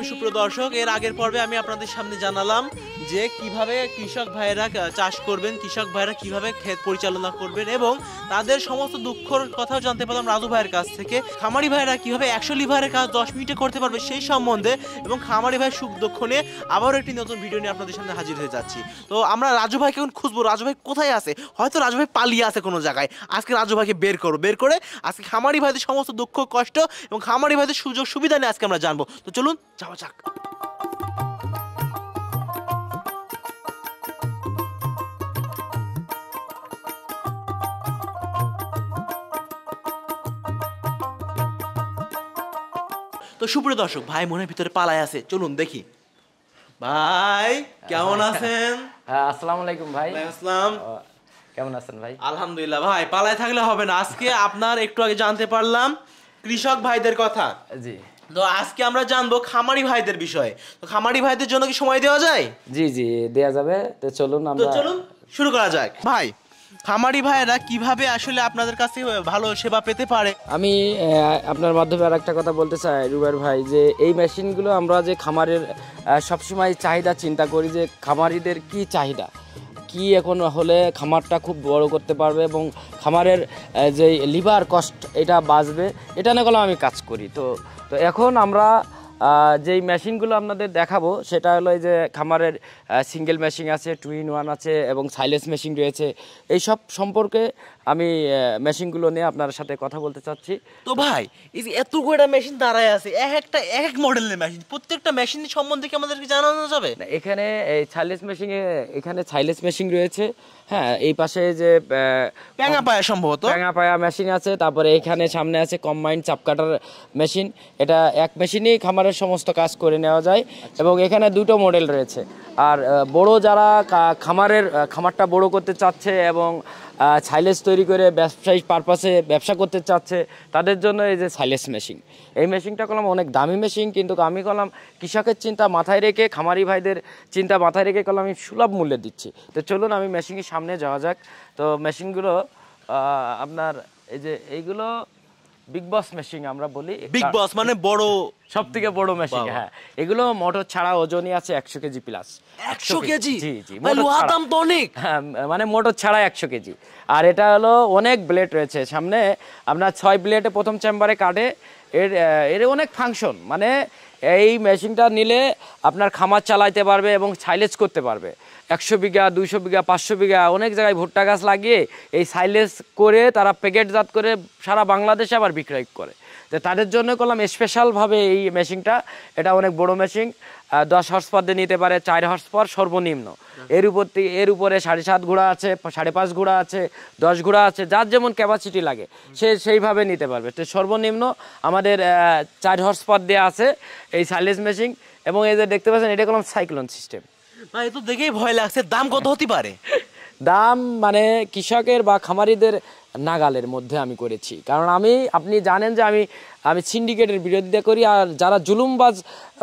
সুপ্রিয় দর্শক, এর আগের পর্বে আমি আপনাদের সামনে জানালাম যে কিভাবে কৃষক ভাইয়েরা চাষ করবেন, কৃষক ভাইয়েরা কিভাবে ক্ষেত পরিচালনা করবেন এবং তাদের সমস্ত দুঃখের কথাও জানতে পারলাম রাজু ভাইয়ের কাছ থেকে। খামারি ভাইয়েরা কিভাবে 100 লিভারের কাজ 10 মিনিটে করতে পারবে সেই সম্বন্ধে এবং খামারি ভাইয়ের সুখ দুঃখ নিয়ে আবারও একটি নতুন ভিডিও নিয়ে আপনাদের সামনে হাজির হয়ে যাচ্ছি। তো আমরা রাজু ভাইকে এখন খুঁজবো, রাজু ভাই কোথায় আছে। হয়তো রাজু ভাই পালিয়ে আছে কোনো জায়গায়। আজকে রাজু ভাইকে বের করে আজকে খামারি ভাইদের সমস্ত দুঃখ কষ্ট এবং খামারি ভাইদের সুযোগ সুবিধা নিয়ে আজকে আমরা জানবো। তো চলুন যাওয়া যাক। তো সুপ্রিয় দর্শক, ভাই মনের ভিতরে পালায় আছে, চলুন দেখি। ভাই কেমন আছেন? হ্যাঁ, আসসালামু আলাইকুম ভাই। আসসালাম। কেমন আছেন ভাই? আলহামদুলিল্লাহ। ভাই পালায় থাকলে হবে না, আজকে আপনার একটু আগে জানতে পারলাম কৃষক ভাইদের কথা। জি। তো আজকে আমরা জানবো খামারি ভাইদের বিষয়ে। তো খামারি ভাইদের জন্য কি সময় দেওয়া যায়? জি জি, দেওয়া যাবে। তো চলুন শুরু করা যাক। ভাই, খামারি ভাইরা কিভাবে আসলে আপনাদের কাছে ভালো সেবা পেতে পারে? আমি আপনার মাধ্যমে আর একটা কথা বলতে চাই রুবের ভাই, যে এই মেশিনগুলো আমরা যে খামারের সবসময় চাহিদা চিন্তা করি যে খামারিদের কি চাহিদা, কি এখন হলে খামারটা খুব বড় করতে পারবে এবং খামারের যে লিভার কস্ট এটা বাঁচবে, এটা না করলে আমি কাজ করি। তো এখন আমরা যেই মেশিনগুলো আপনাদের দেখাবো সেটা হলো যে খামারের সিঙ্গেল মেশিন আছে, 2-in-1 আছে এবং সাইলেন্স মেশিন রয়েছে। এই সব সম্পর্কে আমি মেশিনগুলো নিয়ে আপনার সাথে কথা বলতে চাচ্ছি। তো ভাই, এই যে এতগুলো মেশিন দাঁড়ায় আছে, এক মডেলের মেশিন, প্রত্যেকটা মেশিন সম্বন্ধে কি আমাদেরকে জানানো যাবে? এখানে এই সাইলেন্স মেশিনে এখানে সাইলেন্স মেশিন রয়েছে। হ্যাঁ, এই পাশে যে প্যাঙা পায়া সম্ভবত প্যাঙা পায়া মেশিন আছে। তারপরে এখানে সামনে আছে কম্বাইন্ড চাপ কাটার মেশিন। এটা এক মেশিনেই খামারের সমস্ত কাজ করে নেওয়া যায় এবং এখানে দুটো মডেল রয়েছে। আর বড় যারা খামারটা বড় করতে চাচ্ছে এবং সাইলেন্স তৈরি করে ব্যবসায়িক পারপাসে ব্যবসা করতে চাচ্ছে তাদের জন্য এই যে সাইলেন্স মেশিন, এই মেশিনটা করলাম অনেক দামি মেশিন, কিন্তু আমি করলাম কৃষকের চিন্তা মাথায় রেখে, খামারি ভাইদের চিন্তা মাথায় রেখে করলাম আমি সুলভ মূল্যে দিচ্ছি। তো চলুন আমি মেশিনের সামনে যাওয়া যাক। তো মেশিনগুলো আপনার এই যে এইগুলো বিগ বস মেশিন আমরা বলি। বিগ বস মানে বড়, সব থেকে বড় মেশিন। হ্যাঁ, এগুলো মোটর ছাড়া ওজনই আছে 100 কেজি প্লাস। 100 কেজি? জি জি, লোহার দাম তো অনেক। হ্যাঁ, মানে মোটর ছাড়া 100 কেজি। আর এটা হলো অনেক ব্লেড রয়েছে সামনে, আপনার 6 ব্লেডে প্রথম চেম্বারে কাটে। এর অনেক ফাংশন, মানে এই মেশিনটা নিলে আপনার খামার চালাইতে পারবে এবং সাইলেজ করতে পারবে। 100 বিঘা, 200 বিঘা, 500 বিঘা অনেক জায়গায় ভুট্টা গাছ লাগিয়ে এই সাইলেজ করে তারা প্যাকেটজাত করে সারা বাংলাদেশে আবার বিক্রয় করে। তো তাদের জন্য করলাম স্পেশালভাবে এই মেশিনটা। এটা অনেক বড় মেশিন, 10 হর্স পাওয়ার দিয়ে নিতে পারে, 4 হর্স পাওয়ার সর্বনিম্ন। এর উপরে 7.5 ঘোড়া আছে, 5.5 ঘোড়া আছে, 10 ঘোড়া আছে, যার যেমন ক্যাপাসিটি লাগে সে সেইভাবে নিতে পারবে। তো সর্বনিম্ন আমাদের 4 হর্স পাওয়ার দেওয়া আছে এই সাইলেন্স মেশিন। এবং এই যে দেখতে পাচ্ছেন এটা করলাম সাইক্লোন সিস্টেম। ভাই, তো দেখেই ভয় লাগছে। দাম কত হতে পারে? দাম মানে কৃষকের বা খামারিদের নাগালের মধ্যে আমি করেছি, কারণ আপনি জানেন যে আমি সিন্ডিকেটের বিরোধিতা করি, আর যারা জুলুমবাজ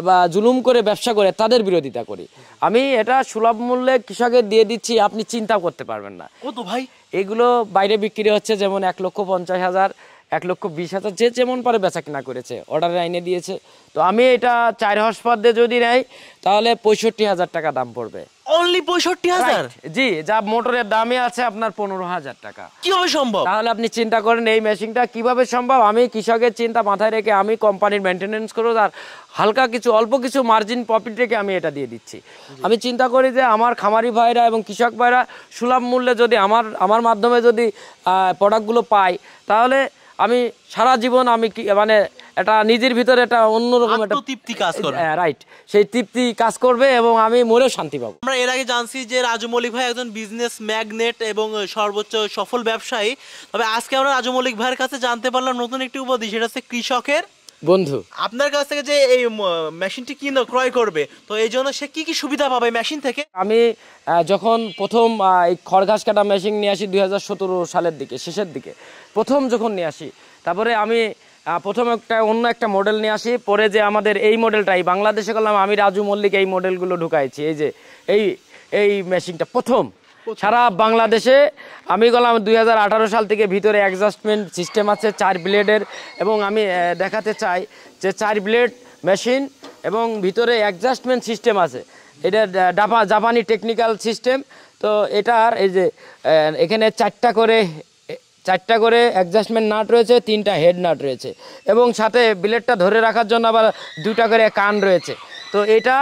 বা জুলুম করে ব্যবসা করে তাদের বিরোধিতা করি। আমি এটা সুলভ মূল্যে কৃষকের দিয়ে দিচ্ছি, আপনি চিন্তা করতে পারবেন না। কত ভাই? এগুলো বাইরে বিক্রি হচ্ছে যেমন 1,50,000, 1,20,000, যে যেমন পারে বেচা কিনা করেছে, অর্ডারে আইনে দিয়েছে। তো আমি এটা 4 হর্স পাওয়ার দিয়ে যদি নেই তাহলে 65,000 টাকা দাম পড়বে। অনলি 65,000? জি, যা মোটরের দামে আছে আপনার 15,000 টাকা। কিভাবে সম্ভব? তাহলে আপনি চিন্তা করেন এই মেশিনটা কিভাবে সম্ভব। আমি কৃষকের চিন্তা মাথায় রেখে আমি কোম্পানির মেনটেনেন্স করবো, আর হালকা কিছু অল্প কিছু মার্জিন প্রফিট রেখে আমি এটা দিয়ে দিচ্ছি। আমি চিন্তা করি যে আমার খামারি ভাইরা এবং কৃষক ভাইরা সুলভ মূল্যে যদি আমার মাধ্যমে যদি প্রোডাক্টগুলো পাই, তাহলে আমি সারা জীবন আমি মানে এটা নিজের ভিতরে একটা অন্যরকম একটা আত্মতৃপ্তি কাজ করে। রাইট, সেই তৃপ্তি কাজ করবে এবং আমি মনেও শান্তি পাবো। আমরা এর আগে জানছি যে রাজু মল্লিক ভাই একজন বিজনেস ম্যাগনেট এবং সর্বোচ্চ সফল ব্যবসায়ী। তবে আজকে আমরা রাজু মল্লিক ভাইয়ের কাছে জানতে পারলাম নতুন একটি উপাধি, সেটা হচ্ছে কৃষকের বন্ধু। আপনার কাছ থেকে যে এই মেশিনটি ক্রয় করবে, তো এই জন্য সে কি কি সুবিধা পাবে মেশিন থেকে? আমি যখন প্রথম এই খড় ঘাস কাটা মেশিন নিয়ে আসি 2017 সালের দিকে, শেষের দিকে প্রথম যখন নিয়ে আসি, তারপরে আমি প্রথম অন্য একটা মডেল নিয়ে আসি। পরে যে আমাদের এই মডেলটাই বাংলাদেশে করলাম, আমি রাজু মল্লিক এই মডেলগুলো ঢুকাইছি। এই যে এই মেশিনটা প্রথম সারা বাংলাদেশে আমি গেলাম 2018 সাল থেকে। ভিতরে অ্যাডজাস্টমেন্ট সিস্টেম আছে 4 ব্লেডের, এবং আমি দেখাতে চাই যে 4 ব্লেড মেশিন এবং ভিতরে অ্যাডজাস্টমেন্ট সিস্টেম আছে। এটা জাপানি টেকনিক্যাল সিস্টেম। তো এটার এই যে এখানে 4টা করে অ্যাডজাস্টমেন্ট নাট রয়েছে, 3টা হেড নাট রয়েছে, এবং সাথে ব্লেডটা ধরে রাখার জন্য আবার 2টা করে কান রয়েছে। তো এটা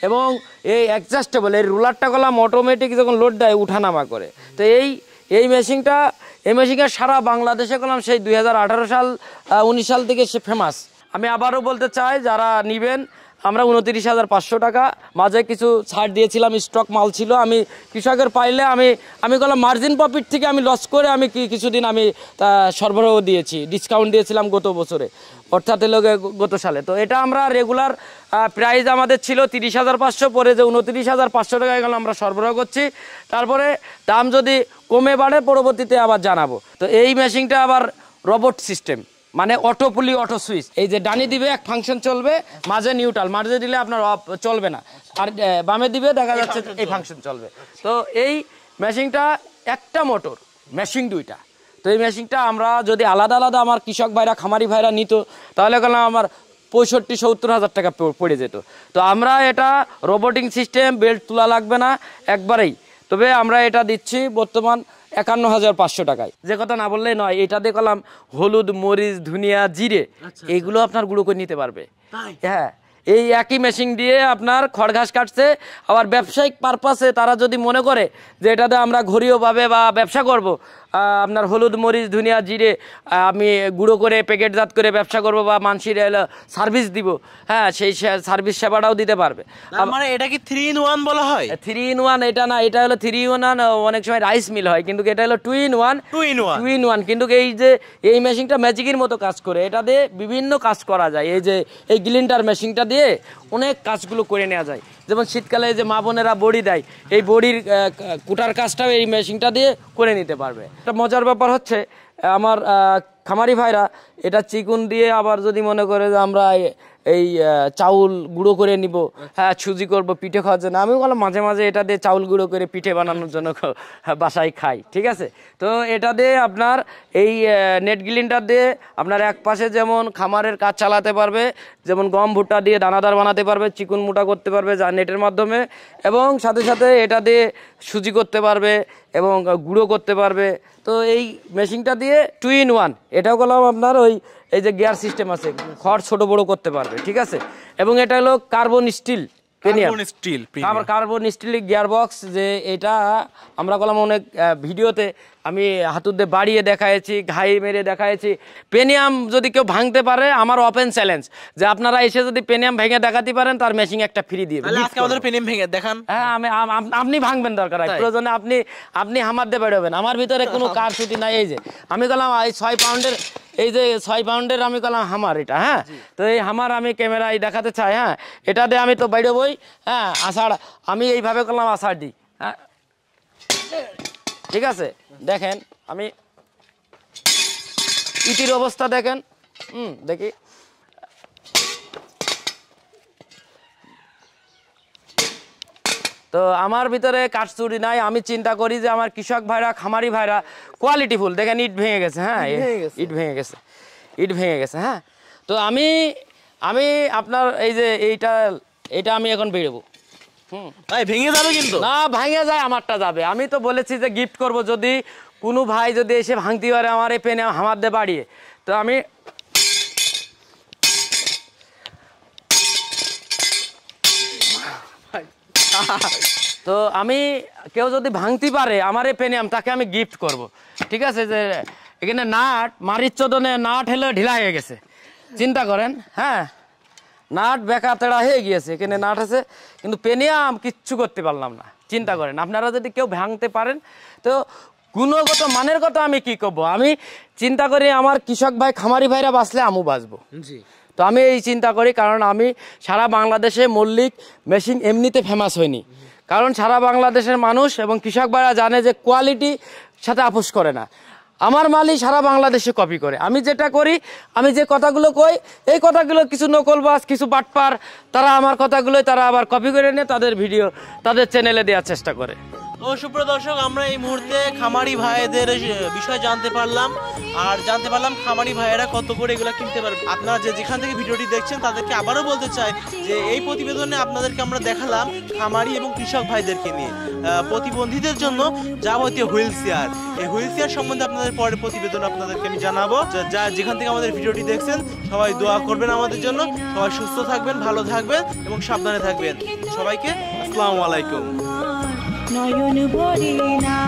এবং এই অ্যাডজাস্টেবল এই রুলারটা করলাম অটোমেটিক, যখন লোড দেয় উঠানামা করে। তো এই মেশিনটা সারা বাংলাদেশে করলাম সেই 2018 সাল 19 সাল থেকে সে ফেমাস। আমি আবারও বলতে চাই, যারা নিবেন, আমরা 29,500 টাকা, মাঝে কিছু ছাড় দিয়েছিলাম, স্টক মাল ছিল। আমি কৃষকের পাইলে আমি করলাম মার্জিন প্রফিট থেকে আমি লস করে আমি কিছুদিন আমি সরবরাহ দিয়েছি, ডিসকাউন্ট দিয়েছিলাম গত বছরে, অর্থাৎ গত সালে। তো এটা আমরা রেগুলার প্রাইস আমাদের ছিল 30,500, পরে যে 29,500 টাকায় গেল আমরা সরবরাহ করছি। তারপরে দাম যদি কমে বাড়ে পরবর্তীতে আবার জানাবো। তো এই মেশিনটা আবার রোবট সিস্টেম, মানে অটো পুলি অটো সুইচ। এই যে ডানি দিবে এক ফাংশন চলবে, মাঝে নিউট্রাল, মাঝে দিলে আপনার অফ চলবে না, আর বামে দিবে দেখা যাচ্ছে এই ফাংশন চলবে। তো এই মেশিনটা একটা মোটর, মেশিন 2টা। তো এই মেশিনটা আমরা যদি আলাদা আলাদা আমার কৃষক ভাইরা খামারি ভাইরা নিত, তাহলে গেলাম আমার 65-70 হাজার টাকা পড়ে যেত। তো আমরা এটা রোবোটিং সিস্টেম, বেল্ট তোলা লাগবে না একবারেই। তবে আমরা এটা দিচ্ছি বর্তমান 51,500 টাকায়। যে কথা না বললেই নয়, এটা দিয়ে কলাম হলুদ, মরিচ, ধনিয়া, জিরে এইগুলো আপনার গুঁড়ো করে নিতে পারবে। হ্যাঁ, এই একই মেশিন দিয়ে আপনার খড় ঘাস কাটছে। আবার ব্যবসায়িক পারপাসে তারা যদি মনে করে যে এটাতে আমরা ঘরীয়ভাবে বা ব্যবসা করব, আপনার হলুদ, মরিচ, ধনিয়া, জিরে আমি গুঁড়ো করে প্যাকেটজাত করে ব্যবসা করব বা মানুষের সার্ভিস দিব, হ্যাঁ, সেই সার্ভিস সেবাটাও দিতে পারবে। মানে এটা কি 3 in 1 বলা হয়? 3 in 1 এটা না, এটা হলো 3 in 1, অনেক সময় রাইস মিল হয়, কিন্তু এটা হলো 2 in 1। কিন্তু এই মেশিনটা ম্যাজিকের মতো কাজ করে। এটা দিয়ে বিভিন্ন কাজ করা যায়। এই গ্লিন্ডার মেশিনটা দিয়ে অনেক কাজগুলো করে নেওয়া যায়। যেমন শীতকালে যে মা বোনেরা বড়ি দেয়, এই বড়ির কুটার কাজটাও এই মেশিনটা দিয়ে করে নিতে পারবে। একটা মজার ব্যাপার হচ্ছে, আমার খামারি ভাইরা এটা চিকুন দিয়ে আবার যদি মনে করে যে আমরা এই চাউল গুঁড়ো করে নিব, হ্যাঁ, সুজি করব, পিঠে খাওয়ার জন্য, আমি বললাম মাঝে মাঝে এটা দিয়ে চাউল গুঁড়ো করে পিঠে বানানোর জন্য বাসায় খাই, ঠিক আছে। তো এটা দিয়ে আপনার এই নেট গ্লিন্ডার দিয়ে আপনার এক পাশে যেমন খামারের কাজ চালাতে পারবে, যেমন গম ভুট্টা দিয়ে দানাদার বানাতে পারবে, চিকুন মোটা করতে পারবে যা নেটের মাধ্যমে, এবং সাথে সাথে এটা দিয়ে সুজি করতে পারবে এবং গুঁড়ো করতে পারবে। তো এই মেশিনটা দিয়ে 2 in 1, এটাও করলাম আপনার এই যে গিয়ার সিস্টেম আছে, খড় ছোট বড় করতে পারবে, ঠিক আছে। এবং এটা হলো কার্বন স্টিল গিয়ার বক্স। যে এটা আমরা করলাম অনেক ভিডিওতে আমি হাতুতে বাড়িয়ে দেখাইছি, ঘাই মেরে দেখাইছি। পেনিয়াম যদি কেউ ভাঙতে পারে, আমার ওপেন চ্যালেঞ্জ যে আপনারা এসে যদি পেনিয়াম ভেঙে দেখাতে পারেন, তার মেশিন একটা ফ্রি দিয়ে পেনিয়াম ভেঙে দেখান। হ্যাঁ, আপনি ভাঙবেন, দরকার প্রয়োজনে আপনি হামার দিয়ে বেরোবেন, আমার ভিতরে কোনো কার ছুটি নাই। এই যে আমি করলাম এই 6 পাউন্ডের, এই যে 6 পাউন্ডের আমি করলাম হামার, এটা, হ্যাঁ। তো এই হামার আমি ক্যামেরায় দেখাতে চাই, হ্যাঁ, এটা দিয়ে আমি তো বাইরে বই, হ্যাঁ, আষাঢ় আমি এইভাবে করলাম, আষাঢ় দিই, হ্যাঁ, ঠিক আছে। দেখেন আমি ইটির অবস্থা দেখেন, দেখি তো আমার ভিতরে কাঠচুরি নাই। আমি চিন্তা করি যে আমার কৃষক ভাইরা, খামারি ভাইরা কোয়ালিটিফুল। দেখেন ইট ভেঙে গেছে, হ্যাঁ, ইট ভেঙে গেছে, হ্যাঁ। তো আমি আপনার এই যে এইটা আমি এখন বেরোবো, ভেঙে যাবে, কিন্তু না ভেঙে যায়, আমারটা যাবে। আমি তো বলেছি যে গিফট করব, যদি কোনো ভাই যদি এসে ভাঙতে পারে আমার এই পেনে হামার দিয়ে বাড়িয়ে। তো আমি কেউ যদি ভাঙতে পারে আমার এই পেনিয়াম, তাকে আমি গিফট করব, ঠিক আছে। যে এখানে নাট মারির চোদনে নাট হলে ঢিলা হয়ে গেছে, চিন্তা করেন, হ্যাঁ নাট বেকা তেড়া হয়ে গিয়েছে, এখানে নাট আছে কিন্তু পেনিয়াম কিচ্ছু করতে পারলাম না। চিন্তা করেন, আপনারা যদি কেউ ভাঙতে পারেন তো গুণগত মানের কথা আমি কি করবো। আমি চিন্তা করি আমার কৃষক ভাই খামারি ভাইরা বাঁচলে আমু বাঁচবো। জি, তো আমি এই চিন্তা করি, কারণ আমি সারা বাংলাদেশে মল্লিক মেশিন এমনিতে ফেমাস হয়নি, কারণ সারা বাংলাদেশের মানুষ এবং কৃষক ভাইরা জানে যে কোয়ালিটি সাথে আপোষ করে না। আমার মালই সারা বাংলাদেশে কপি করে। আমি যেটা করি, আমি যে কথাগুলো কই, এই কথাগুলো কিছু নকলবাজ, কিছু বাটপার, তারা আমার কথাগুলোই তারা আবার কপি করে নিয়ে তাদের ভিডিও তাদের চ্যানেলে দেওয়ার চেষ্টা করে। তো সুপ্রিয় দর্শক, আমরা এই মুহূর্তে খামারি ভাইদের বিষয়ে জানতে পারলাম, আর জানতে পারলাম খামারি ভাইয়েরা কত করে এগুলো কিনতে পারবে। আপনারা যেখান থেকে ভিডিওটি দেখছেন তাদেরকে আবারও বলতে চাই যে এই প্রতিবেদনে আপনাদেরকে আমরা দেখালাম খামারি এবং কৃষক ভাইদেরকে নিয়ে প্রতিবন্ধীদের জন্য যাবতীয় হুইল চেয়ার। এই হুইল চেয়ার সম্বন্ধে আপনাদের পরের প্রতিবেদন আপনাদেরকে আমি জানাবো। যা যেখান থেকে আমাদের ভিডিওটি দেখছেন সবাই দোয়া করবেন আমাদের জন্য, সবাই সুস্থ থাকবেন, ভালো থাকবেন এবং সাবধানে থাকবেন। সবাইকে আসসালামু আলাইকুম। নয়ন ভরে না